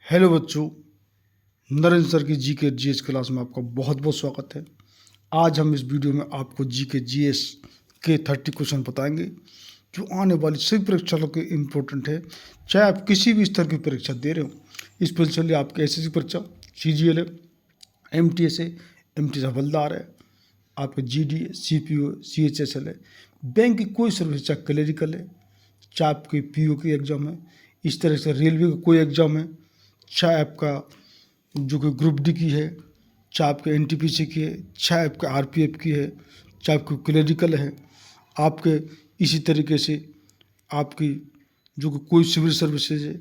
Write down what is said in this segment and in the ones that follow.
Hello बच्चों, Narendra sir की जी के जीएस क्लास में आपका बहुत बहुत स्वागत है। आज हम इस वीडियो में आपको जी के जीएस के 30 क्वेश्चन बताएंगे जो आने वाली सभी परीक्षाओं के इम्पोर्टेंट है। चाहे आप किसी भी स्तर की परीक्षा दे रहे हो, स्पेशली आपके एसएससी परीक्षा, सीजीएल है, एमटीएस है, एमटीएस हवलदार है, आपके जीडी है, सीपीओ, सीएचएसएल है, बैंक की कोई सर्विस, चाहे क्लरिकल है, चाहे आपके पीओ की एग्ज़ाम है, इस तरह से रेलवे का कोई एग्ज़ाम है, चाहे आपका जो कि ग्रुप डी की है, चाहे आपके एनटीपीसी की है, चाहे आपके आरपीएफ की है, चाहे आपकी क्लरिकल है, आपके इसी तरीके से आपकी जो कि कोई सिविल सर्विसेज है,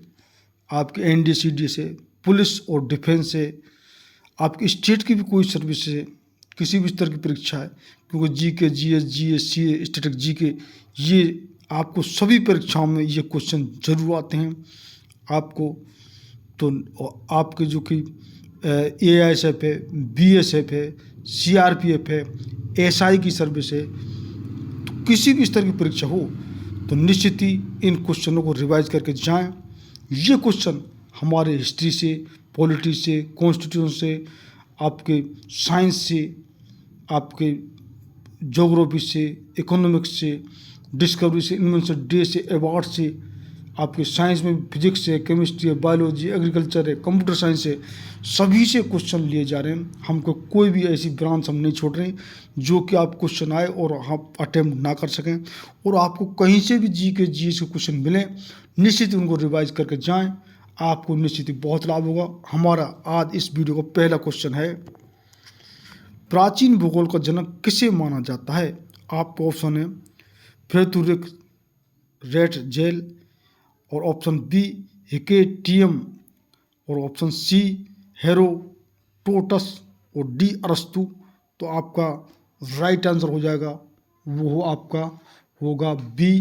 आपके एनडीसीडीएस है, पुलिस और डिफेंस है, आपकी स्टेट की भी कोई सर्विस है, किसी भी स्तर की परीक्षा है, क्योंकि जी के जीएस, जीएससी, स्टैटिक जी के, ये आपको सभी परीक्षाओं में ये क्वेश्चन जरूर आते हैं। आपको तो आपके जो कि एआईएसएफ है, बीएसएफ है, सीआरपीएफ है, एसआई की सर्विस है, तो किसी भी स्तर की परीक्षा हो तो निश्चित ही इन क्वेश्चनों को रिवाइज करके जाएं। ये क्वेश्चन हमारे हिस्ट्री से, पॉलिटी से, कॉन्स्टिट्यूशन से, आपके साइंस से, आपके ज्योग्राफी से, इकोनॉमिक्स से, डिस्कवरी से, इन्वेंशन डे से, अवार्ड से, आपके साइंस में फिजिक्स है, केमिस्ट्री है, बायोलॉजी, एग्रीकल्चर है, कंप्यूटर साइंस है, सभी से क्वेश्चन लिए जा रहे हैं। हमको कोई भी ऐसी ब्रांच हम नहीं छोड़ रहे जो कि आप क्वेश्चन आए और आप अटेम्प्ट ना कर सकें। और आपको कहीं से भी जी के क्वेश्चन मिले, निश्चित उनको रिवाइज करके जाएं, आपको निश्चित ही बहुत लाभ होगा। हमारा आज इस वीडियो का पहला क्वेश्चन है, प्राचीन भूगोल का जनक किसे माना जाता है? आपको ऑप्शन है फ्रेथुरिक रेट जेल, और ऑप्शन बी हिकेटियम, और ऑप्शन सी हेरोटोटस, और डी अरस्तु। तो आपका राइट आंसर हो जाएगा, वो आपका होगा B.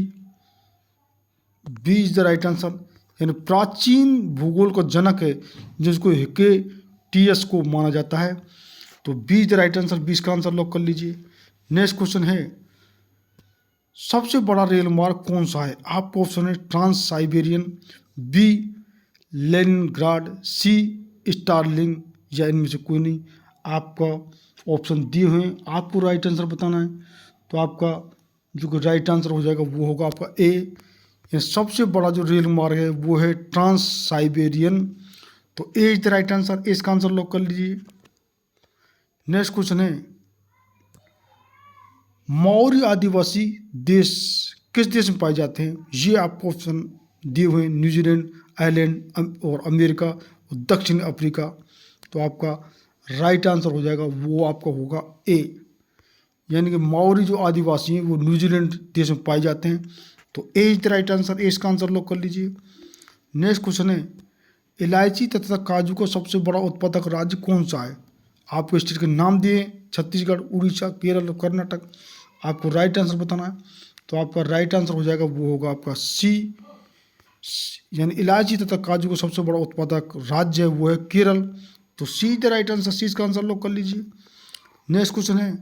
B is the right answer, यानी प्राचीन भूगोल का जनक है जिसको हिकेटियस को माना जाता है। तो B is the right answer, B इसका आंसर लॉक कर लीजिए। नेक्स्ट क्वेश्चन है, सबसे बड़ा रेल मार्ग कौन सा है? आपको ऑप्शन है ट्रांस साइबेरियन, बी लेनिनग्राड, सी स्टारलिंग, या इनमें से कोई नहीं। आपका ऑप्शन दिए हुए हैं, आपको राइट आंसर बताना है। तो आपका जो कि राइट आंसर हो जाएगा वो होगा आपका ए। ये सबसे बड़ा जो रेल मार्ग है वो है ट्रांस साइबेरियन। तो ए इज द राइट आंसर, ए इसका आंसर लॉक कर लीजिए। नेक्स्ट क्वेश्चन है, मौर्य आदिवासी देश किस देश में पाए जाते हैं? ये आपको ऑप्शन दिए हुए हैं, न्यूजीलैंड, आयरलैंड और अमेरिका और दक्षिण अफ्रीका। तो आपका राइट आंसर हो जाएगा वो आपका होगा ए, यानी कि मौर्य जो आदिवासी हैं वो न्यूजीलैंड देश में पाए जाते हैं। तो ए इज द राइट आंसर, ए इसका आंसर लॉक कर लीजिए। नेक्स्ट क्वेश्चन है, इलायची तथा काजू का सबसे बड़ा उत्पादक राज्य कौन सा है? आपको स्टेट के नाम दिए, छत्तीसगढ़, उड़ीसा, केरल, कर्नाटक। आपको राइट आंसर बताना है। तो आपका राइट आंसर हो जाएगा वो होगा आपका सी, यानी इलायची तथा काजू का सबसे बड़ा उत्पादक राज्य है वो है केरल। तो सी द राइट आंसर, सी इसका आंसर लॉक कर लीजिए। नेक्स्ट क्वेश्चन है,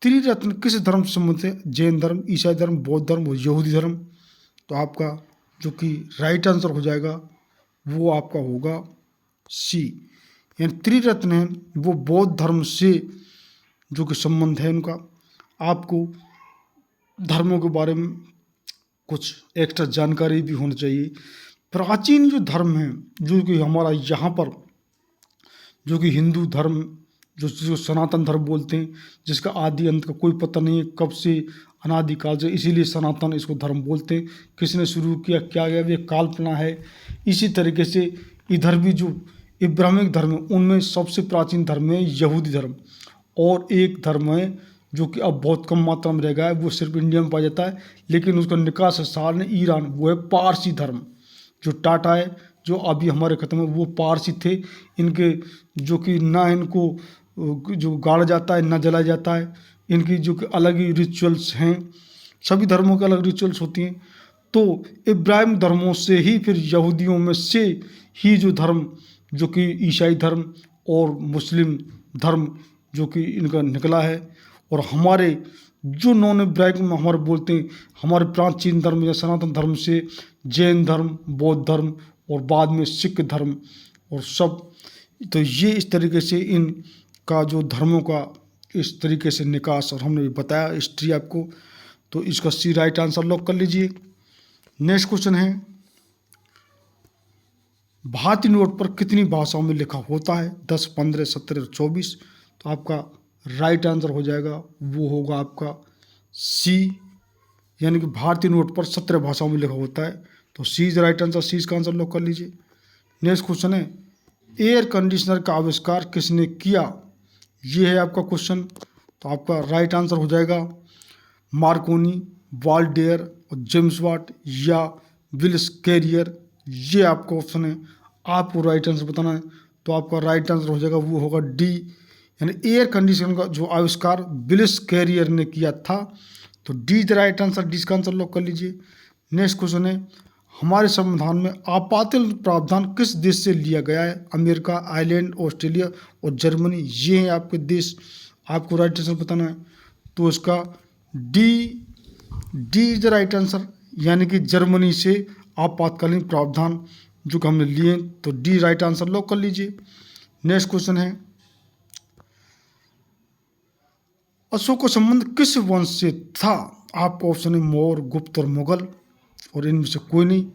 त्रिरत्न किस धर्म से संबंधित है? जैन धर्म, ईसाई धर्म, बौद्ध धर्म और यहूदी धर्म। तो आपका जो कि राइट आंसर हो जाएगा वो आपका होगा सी, यानी त्रिरत्न है वो बौद्ध धर्म से जो कि संबंध है उनका। आपको धर्मों के बारे में कुछ एक्स्ट्रा जानकारी भी होनी चाहिए। प्राचीन जो धर्म है जो कि हमारा यहाँ पर जो कि हिंदू धर्म, जो सनातन धर्म बोलते हैं, जिसका आदि अंत का कोई पता नहीं है, कब से अनादिकाल से, इसीलिए सनातन इसको धर्म बोलते हैं। किसने शुरू किया, क्या गया, ये काल्पना है। इसी तरीके से इधर भी जो इब्राहिमिक धर्म है उनमें सबसे प्राचीन धर्म है यहूदी धर्म, और एक धर्म है जो कि अब बहुत कम मात्रा में रह गया है, वो सिर्फ इंडिया में पाया जाता है, लेकिन उसका निकास स्थान है ईरान, वो है पारसी धर्म। जो टाटा है जो अभी हमारे ख़त्म है वो पारसी थे। इनके जो कि ना इनको जो गाड़ा जाता है ना जलाया जाता है, इनकी जो कि अलग ही रिचुअल्स हैं, सभी धर्मों की अलग रिचुअल्स होती हैं। तो इब्राहिम धर्मों से ही फिर यहूदियों में से ही जो धर्म जो कि ईसाई धर्म और मुस्लिम धर्म जो कि इनका निकला है। और हमारे जो नॉन इब्राहिम हमारे बोलते हैं, हमारे प्राचीन धर्म या सनातन धर्म से जैन धर्म, बौद्ध धर्म और बाद में सिख धर्म और सब। तो ये इस तरीके से इनका जो धर्मों का इस तरीके से निकास, और हमने भी बताया हिस्ट्री आपको। तो इसका सी राइट आंसर लॉक कर लीजिए। नेक्स्ट क्वेश्चन है, भारतीय नोट पर कितनी भाषाओं में लिखा होता है? 10, 15, 17 और 24। तो आपका राइट आंसर हो जाएगा, वो होगा आपका सी, यानी कि भारतीय नोट पर 17 भाषाओं में लिखा होता है। तो सी इज राइट आंसर, सी इसका आंसर लॉक कर लीजिए। नेक्स्ट क्वेश्चन है, एयर कंडीशनर का आविष्कार किसने किया? ये है आपका क्वेश्चन। तो आपका राइट आंसर हो जाएगा मार्कोनी, वाल्डेयर और जेम्स वाट या विल्स कैरियर। ये आपका ऑप्शन है, आपको राइट आंसर बताना है। तो आपका राइट आंसर हो जाएगा, वो होगा डी, यानी एयर कंडीशनर का जो आविष्कार विल्स कैरियर ने किया था। तो D is right answer, D इसका आंसर लॉक कर लीजिए। नेक्स्ट क्वेश्चन है, हमारे संविधान में आपातकालीन प्रावधान किस देश से लिया गया है? अमेरिका, आयरलैंड, ऑस्ट्रेलिया और जर्मनी। ये हैं आपके देश, आपको राइट आंसर बताना है। तो इसका D is the right answer, यानी कि जर्मनी से आपातकालीन प्रावधान जो कि हमने लिए। तो डी राइट आंसर लॉक कर लीजिए। नेक्स्ट क्वेश्चन है, अशोक का संबंध किस वंश से था? आपका ऑप्शन है मौर्य, गुप्त और मुगल, और इनमें से कोई नहीं।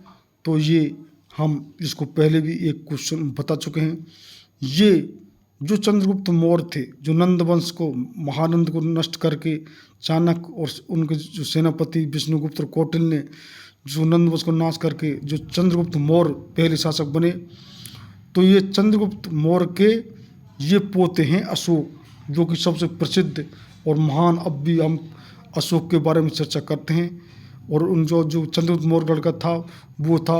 तो ये हम इसको पहले भी एक क्वेश्चन बता चुके हैं। ये जो चंद्रगुप्त मौर्य थे, जो नंद वंश को, महानंद को नष्ट करके चाणक्य और उनके जो सेनापति विष्णुगुप्त और कौटिल्य ने जो नंद वंश को नाश करके जो चंद्रगुप्त मौर्य पहले शासक बने, तो ये चंद्रगुप्त मौर्य के ये पोते हैं अशोक, जो कि सबसे प्रसिद्ध और महान। अब भी हम अशोक के बारे में चर्चा करते हैं। और उन जो चंद्रगुप्त मौर्य लड़का था वो था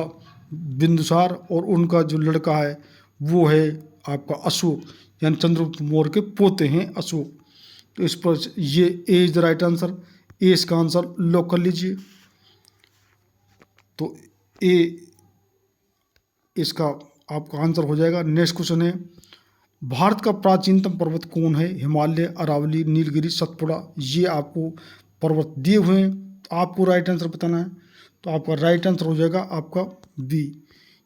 बिंदुसार, और उनका जो लड़का है वो है आपका अशोक, यानी चंद्रगुप्त मौर्य के पोते हैं अशोक। तो इस पर ये ए इज द राइट आंसर, ए इसका आंसर लॉक कर लीजिए। तो ए इसका आपका आंसर हो जाएगा। नेक्स्ट क्वेश्चन है, भारत का प्राचीनतम पर्वत कौन है? हिमालय, अरावली, नीलगिरी, सतपुड़ा। ये आपको पर्वत दिए हुए हैं, तो आपको राइट आंसर बताना है। तो आपका राइट आंसर हो जाएगा आपका बी,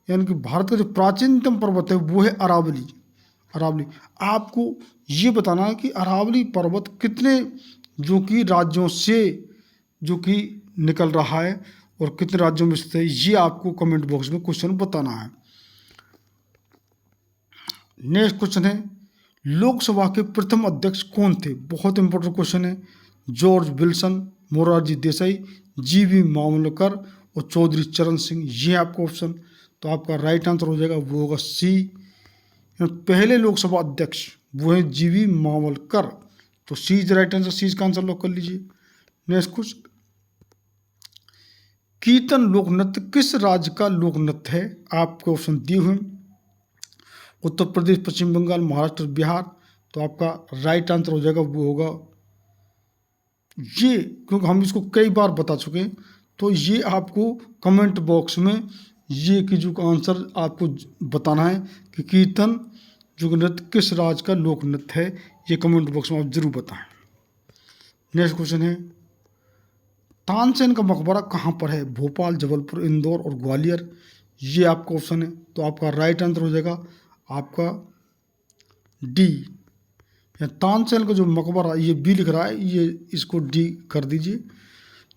यानी कि भारत का जो प्राचीनतम पर्वत है वो है अरावली। अरावली आपको ये बताना है कि अरावली पर्वत कितने जो कि राज्यों से जो कि निकल रहा है और कितने राज्यों में स्थित है, ये आपको कमेंट बॉक्स में क्वेश्चन बताना है। नेक्स्ट क्वेश्चन है, लोकसभा के प्रथम अध्यक्ष कौन थे? बहुत इंपॉर्टेंट क्वेश्चन है। जॉर्ज विल्सन, मोरारजी देसाई, जीवी मावलकर और चौधरी चरण सिंह। ये आपका ऑप्शन। तो आपका राइट आंसर हो जाएगा, वो होगा सी, पहले लोकसभा अध्यक्ष वो है जीवी मावलकर। तो सी इज राइट आंसर, सी का आंसर लॉक कर लीजिए। नेक्स्ट क्वेश्चन, कीर्तन लोक नृत्य किस राज्य का लोक नृत्य है? आपके ऑप्शन दिए हुए, उत्तर प्रदेश, पश्चिम बंगाल, महाराष्ट्र, बिहार। तो आपका राइट आंसर हो जाएगा, वो होगा ये, क्योंकि हम इसको कई बार बता चुके हैं। तो ये आपको कमेंट बॉक्स में ये की जो आंसर आपको बताना है कि कीर्तन जो नृत्य किस राज्य का लोक नृत्य है, ये कमेंट बॉक्स में आप जरूर बताएं। नेक्स्ट क्वेश्चन है, तानसेन का मकबरा कहाँ पर है? भोपाल, जबलपुर, इंदौर और ग्वालियर। ये आपका ऑप्शन है। तो आपका राइट आंसर हो जाएगा आपका डी, या तानसेन का जो मकबरा, ये बी लिख रहा है, ये इसको डी कर दीजिए।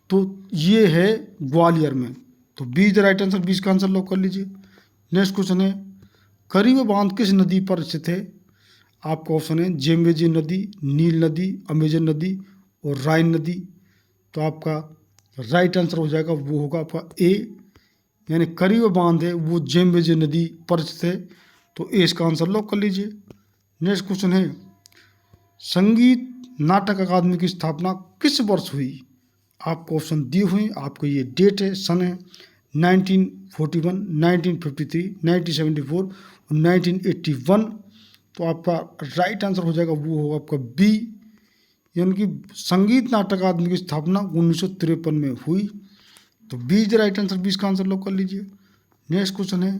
तो ये है ग्वालियर में। तो B is the right answer, B का आंसर लॉक कर लीजिए। नेक्स्ट क्वेश्चन है, करीब बांध किस नदी पर स्थित है? आपका ऑप्शन है जेम्बेजी नदी, नील नदी, अमेजन नदी और राइन नदी। तो आपका राइट आंसर हो जाएगा, वो होगा आपका ए, यानी करीब बांध है वो जेम्बेजी नदी पर स्थित है। तो ए इसका आंसर लॉक कर लीजिए। नेक्स्ट क्वेश्चन है, संगीत नाटक अकादमी की स्थापना किस वर्ष हुई? आपको ऑप्शन दिए हुए हैं, आपको ये डेट है, सन है 1941, 1953, 1974 और 1981। तो आपका राइट आंसर हो जाएगा, वो होगा आपका बी, यानी कि संगीत नाटक अकादमी की स्थापना 1953 में हुई। तो B is right answer, B का आंसर लॉक कर लीजिए। नेक्स्ट क्वेश्चन है,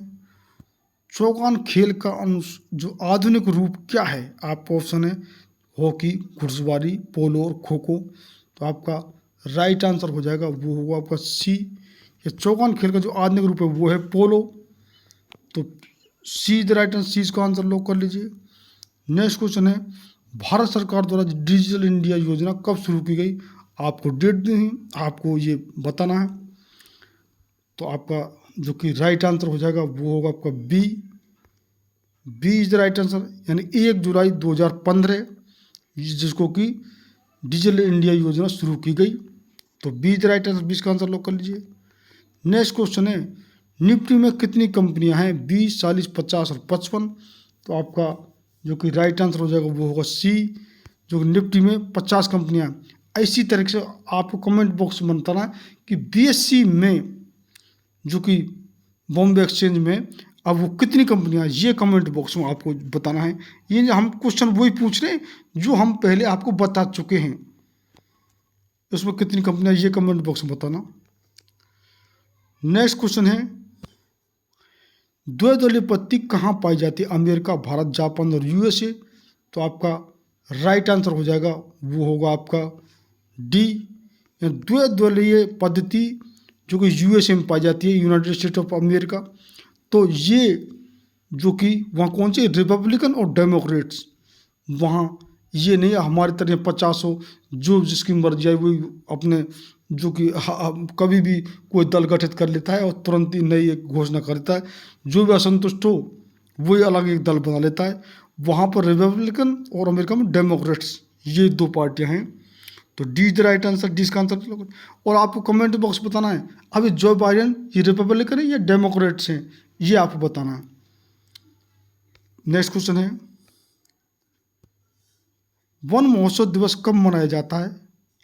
चौगान खेल का जो आधुनिक रूप क्या है? आपका ऑप्शन है हॉकी, घुड़सवारी, पोलो और खो खो। तो आपका राइट आंसर हो जाएगा, वो होगा आपका सी, ये चौगान खेल का जो आधुनिक रूप है वो है पोलो। तो सी इज द राइट आंसर, सी इसका आंसर लॉक कर लीजिए। नेक्स्ट क्वेश्चन है, भारत सरकार द्वारा डिजिटल इंडिया योजना कब शुरू की गई? आपको डेट दी है, आपको ये बताना है। तो आपका जो कि राइट आंसर हो जाएगा वो होगा आपका B, B is the right answer, यानी 1 जुलाई 2015 जिसको कि डिजिटल इंडिया योजना शुरू की गई। तो B is the right answer, 20 का आंसर लॉक कर लीजिए। नेक्स्ट क्वेश्चन है, निफ्टी में कितनी कंपनियां हैं? 20, 40, 50 और 55। तो आपका जो कि राइट आंसर हो जाएगा वो होगा सी, जो कि निफ्टी में 50 कंपनियां। इसी तरीके से आपको कमेंट बॉक्स में बताना है कि बीएससी में जो कि बॉम्बे एक्सचेंज में अब वो कितनी कंपनियां, ये कमेंट बॉक्स में आपको बताना है। ये हम क्वेश्चन वही पूछ रहे हैं जो हम पहले आपको बता चुके हैं, उसमें कितनी कंपनियां ये कमेंट बॉक्स में बताना। नेक्स्ट क्वेश्चन है, द्विदलीय पत्ती कहाँ पाई जाती है? अमेरिका, भारत, जापान और यूएसए। तो आपका राइट आंसर हो जाएगा वो होगा आपका डी, द्विदलीय पद्धति जो कि यूएसए में पाई जाती है, यूनाइटेड स्टेट ऑफ अमेरिका। तो ये जो कि वहाँ कौन से रिपब्लिकन और डेमोक्रेट्स, वहाँ ये नहीं हमारी तरह 50 हो, जो जिसकी मर्जी आए वही अपने जो कि कभी भी कोई दल गठित कर लेता है और तुरंत ही नई एक घोषणा कर देता है। जो भी असंतुष्ट हो वही अलग एक दल बना लेता है। वहाँ पर रिपब्लिकन और अमेरिका में डेमोक्रेट्स, ये 2 पार्टियाँ हैं। तो D is the right answer, D इसका आंसर। और आपको कमेंट बॉक्स बताना है अभी जो बाइडेन ये रिपब्लिकन है या डेमोक्रेट्स हैं, ये आपको बताना है। नेक्स्ट क्वेश्चन है, वन महोत्सव दिवस कब मनाया जाता है?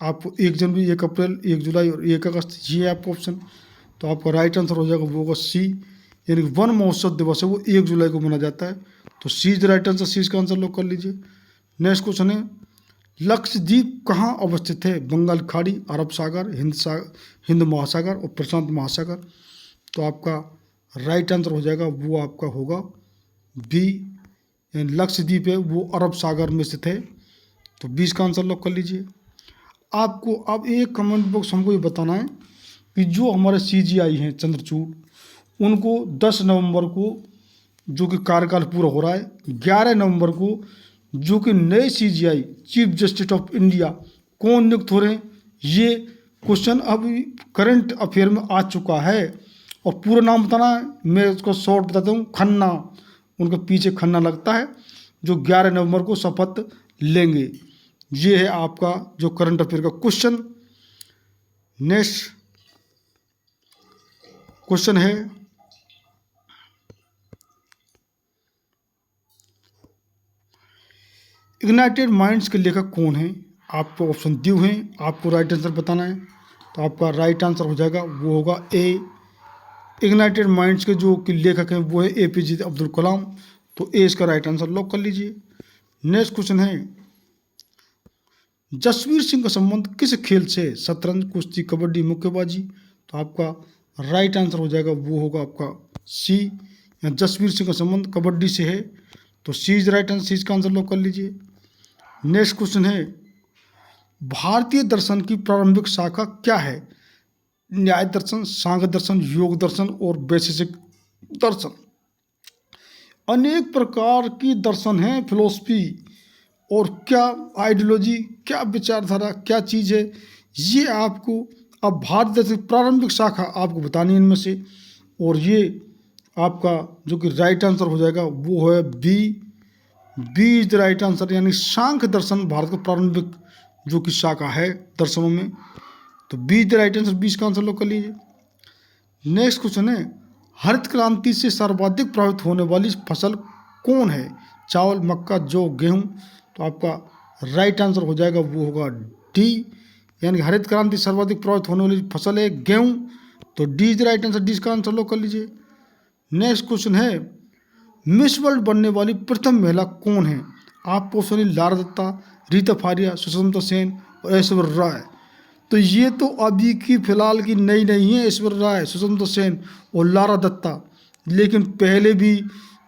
आपको 1 जनवरी, 1 अप्रैल, 1 जुलाई और 1 अगस्त, ये आपका ऑप्शन। तो आपका राइट आंसर हो जाएगा वो होगा सी, यानी वन महोत्सव दिवस है वो 1 जुलाई को मनाया जाता है। तो सी इज द राइट आंसर, सी इसका आंसर लॉक कर लीजिए। नेक्स्ट क्वेश्चन है, लक्षद्वीप कहाँ अवस्थित है? बंगाल खाड़ी, अरब सागर, हिंद महासागर और प्रशांत महासागर। तो आपका राइट आंसर हो जाएगा वो आपका होगा बी, लक्षद्वीप है वो अरब सागर में स्थित है। तो 20 का आंसर लॉक कर लीजिए। आपको अब एक कमेंट बॉक्स हमको ये बताना है कि जो हमारे सीजीआई हैं चंद्रचूड़, उनको 10 नवंबर को जो कि कार्यकाल पूरा हो रहा है, 11 नवंबर को जो कि नए CGI chief justice of India कौन नियुक्त हो रहे हैं, ये क्वेश्चन अभी करंट अफेयर में आ चुका है। और पूरा नाम बताना है, मैं उसको शॉर्ट बताता हूँ, खन्ना, उनके पीछे खन्ना लगता है, जो 11 नवंबर को शपथ लेंगे। ये है आपका जो करंट अफेयर का क्वेश्चन। नेक्स्ट क्वेश्चन है, इग्नाइटेड माइंड्स के लेखक कौन हैं? आपको ऑप्शन दिए हुए हैं, आपको राइट आंसर बताना है। तो आपका राइट आंसर हो जाएगा वो होगा ए, इग्नाइटेड माइंड्स के जो कि लेखक हैं वो है एपीजे अब्दुल कलाम। तो ए इसका राइट आंसर लॉक कर लीजिए। नेक्स्ट क्वेश्चन है, जसवीर सिंह का संबंध किस खेल से? शतरंज, कुश्ती, कबड्डी, मुक्केबाजी। तो आपका राइट आंसर हो जाएगा वो होगा आपका सी, जसवीर सिंह का संबंध कबड्डी से है। तो सी इज राइट आंसर, सी इसका आंसर लॉक कर लीजिए। नेक्स्ट क्वेश्चन है, भारतीय दर्शन की प्रारंभिक शाखा क्या है? न्याय दर्शन, सांख्य दर्शन, योग दर्शन और वैशेषिक दर्शन। अनेक प्रकार की दर्शन हैं, फिलोसफी और क्या आइडियोलॉजी, क्या विचारधारा, क्या चीज़ है, ये आपको अब भारत दर्शन प्रारंभिक शाखा आपको बतानी है इनमें से। और ये आपका जो कि राइट आंसर हो जाएगा वो है B, B is the right answer, यानी सांख्य दर्शन भारत का प्रारंभिक जो कि शाखा है दर्शनों में। तो B is the right answer, 20 का आंसर लोग कर लीजिए। नेक्स्ट क्वेश्चन है, हरित क्रांति से सर्वाधिक प्रभावित होने वाली फसल कौन है? चावल, मक्का, जौ, गेहूँ। तो आपका राइट आंसर हो जाएगा वो होगा डी, यानी हरित क्रांति सर्वाधिक प्रभावित होने वाली फसल है गेहूँ। तो D is the right answer, D इसका आंसर लोग कर लीजिए। नेक्स्ट क्वेश्चन है, मिस वर्ल्ड बनने वाली प्रथम महिला कौन है? आपको ऑप्शन लारा दत्ता, रीता फारिया, सुषमता सेन और ऐश्वर्या राय। तो ये तो अभी की फिलहाल की नई नहीं है, ऐश्वर्या राय, सुषमता सेन और लारा दत्ता, लेकिन पहले भी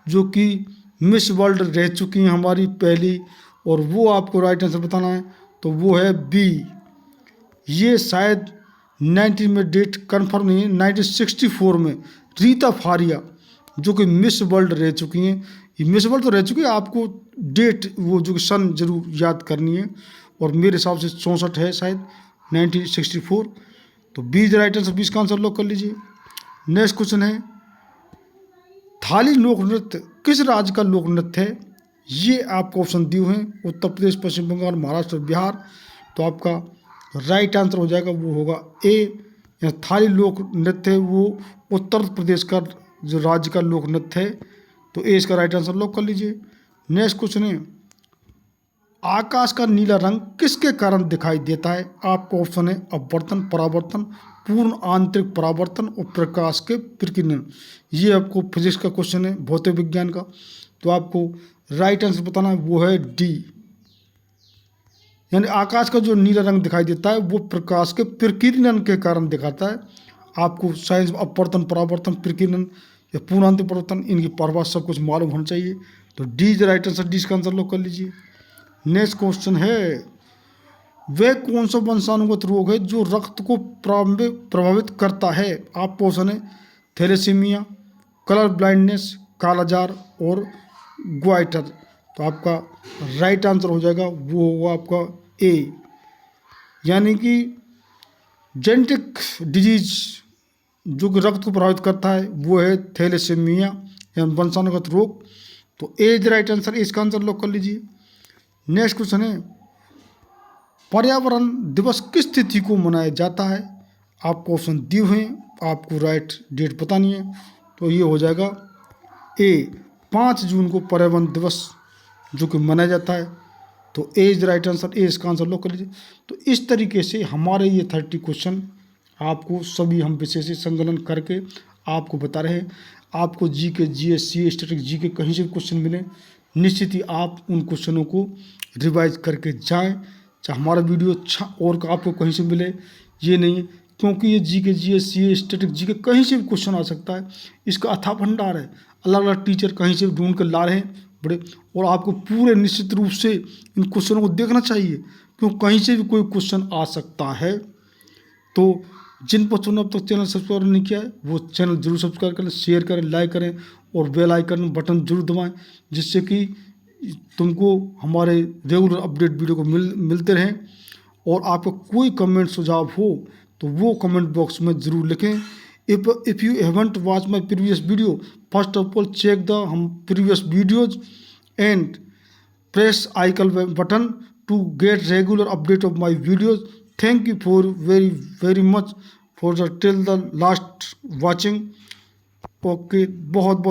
जो कि मिस वर्ल्ड रह चुकी हैं हमारी पहली, और वो आपको राइट आंसर बताना है। तो वो है बी, ये शायद 19 में डेट कंफर्म नहीं है, 1964 में रीता फारिया जो कि मिस वर्ल्ड रह चुकी हैं। ये मिस वर्ल्ड तो रह चुकी है, आपको डेट वो जो कि सन जरूर याद करनी है, और मेरे हिसाब से 64 है शायद, 1964। तो 20 राइट आंसर, 20 का आंसर लॉक कर लीजिए। नेक्स्ट क्वेश्चन है, थाली लोक नृत्य किस राज्य का लोक नृत्य है? ये आपको ऑप्शन दिए हुए हैं, उत्तर प्रदेश, पश्चिम बंगाल, महाराष्ट्र, बिहार। तो आपका राइट आंसर हो जाएगा, वो होगा ए, या थाली लोक नृत्य है वो उत्तर प्रदेश का जो राज्य का लोक नृत्य है। तो ए इसका राइट आंसर लॉक कर लीजिए। नेक्स्ट क्वेश्चन है, आकाश का नीला रंग किसके कारण दिखाई देता है? आपको ऑप्शन है अपवर्तन, परावर्तन, पूर्ण आंतरिक परावर्तन और प्रकाश के प्रकीर्णन। ये आपको फिजिक्स का क्वेश्चन है, भौतिक विज्ञान का। तो आपको राइट आंसर बताना है, वो है डी, यानी आकाश का जो नीला रंग दिखाई देता है वो प्रकाश के प्रकीर्णन के कारण दिखाता है। आपको साइंस में अपवर्तन, परावर्तन, प्रकीर्णन या पूर्ण आंतरिक परावर्तन, इनकी परिभाषा सब कुछ मालूम होना चाहिए। तो D is right answer, D इसका आंसर लॉक कर लीजिए। नेक्स्ट क्वेश्चन है, वह कौन सा वंशानुगत रोग है जो रक्त को प्रभावित करता है? आपको ऑप्शन है थैलेसीमिया, कलर ब्लाइंडनेस, कालाजार और ग्वाइटर। तो आपका राइट आंसर हो जाएगा, वो होगा आपका ए, यानी कि जेनेटिक डिजीज जो कि रक्त को प्रभावित करता है वो है थैलेसीमिया या वंशानुगत रोग। तो ए इज राइट आंसर, इसका आंसर लॉक कर लीजिए। नेक्स्ट क्वेश्चन है, पर्यावरण दिवस किस तिथि को मनाया जाता है? आपको ऑप्शन दिए हुए हैं, आपको राइट डेट बतानी है। तो ये हो जाएगा ए, 5 जून को पर्यावरण दिवस जो कि मनाया जाता है। तो ए इज राइट आंसर, ए इसका आंसर लॉक कर लीजिए। तो इस तरीके से हमारे ये 30 क्वेश्चन आपको सभी हम विषय से संकलन करके आपको बता रहे हैं। आपको जी के, जीएस, सी स्टैटिक, जी के कहीं से भी क्वेश्चन मिले, निश्चित ही आप उन क्वेश्चनों को रिवाइज करके जाएं। चाहे हमारा वीडियो अच्छा और आपको कहीं से मिले, ये नहीं है, क्योंकि ये जी के, जीएस, सी स्टैटिक, जी के कहीं से भी क्वेश्चन आ सकता है। इसका अथाह भंडार है, अलग अलग टीचर कहीं से भी ढूंढ कर ला रहे हैं बड़े, और आपको पूरे निश्चित रूप से इन क्वेश्चनों को देखना चाहिए, क्योंकि कहीं से भी कोई क्वेश्चन आ सकता है। तो जिन बच्चों ने अब तक चैनल सब्सक्राइब नहीं किया है वो चैनल जरूर सब्सक्राइब करें, शेयर करें, लाइक करें और बेल आइकन बटन जरूर दबाएं, जिससे कि तुमको हमारे रेगुलर अपडेट वीडियो को मिलते रहें। और आपका कोई कमेंट सुझाव हो तो वो कमेंट बॉक्स में ज़रूर लिखें। If you haven't watch my previous video, first of all check the hmm previous videos and press icon button to get regular update of my videos. Thank you for very much for the till the last watching. Okay, बहुत बहुत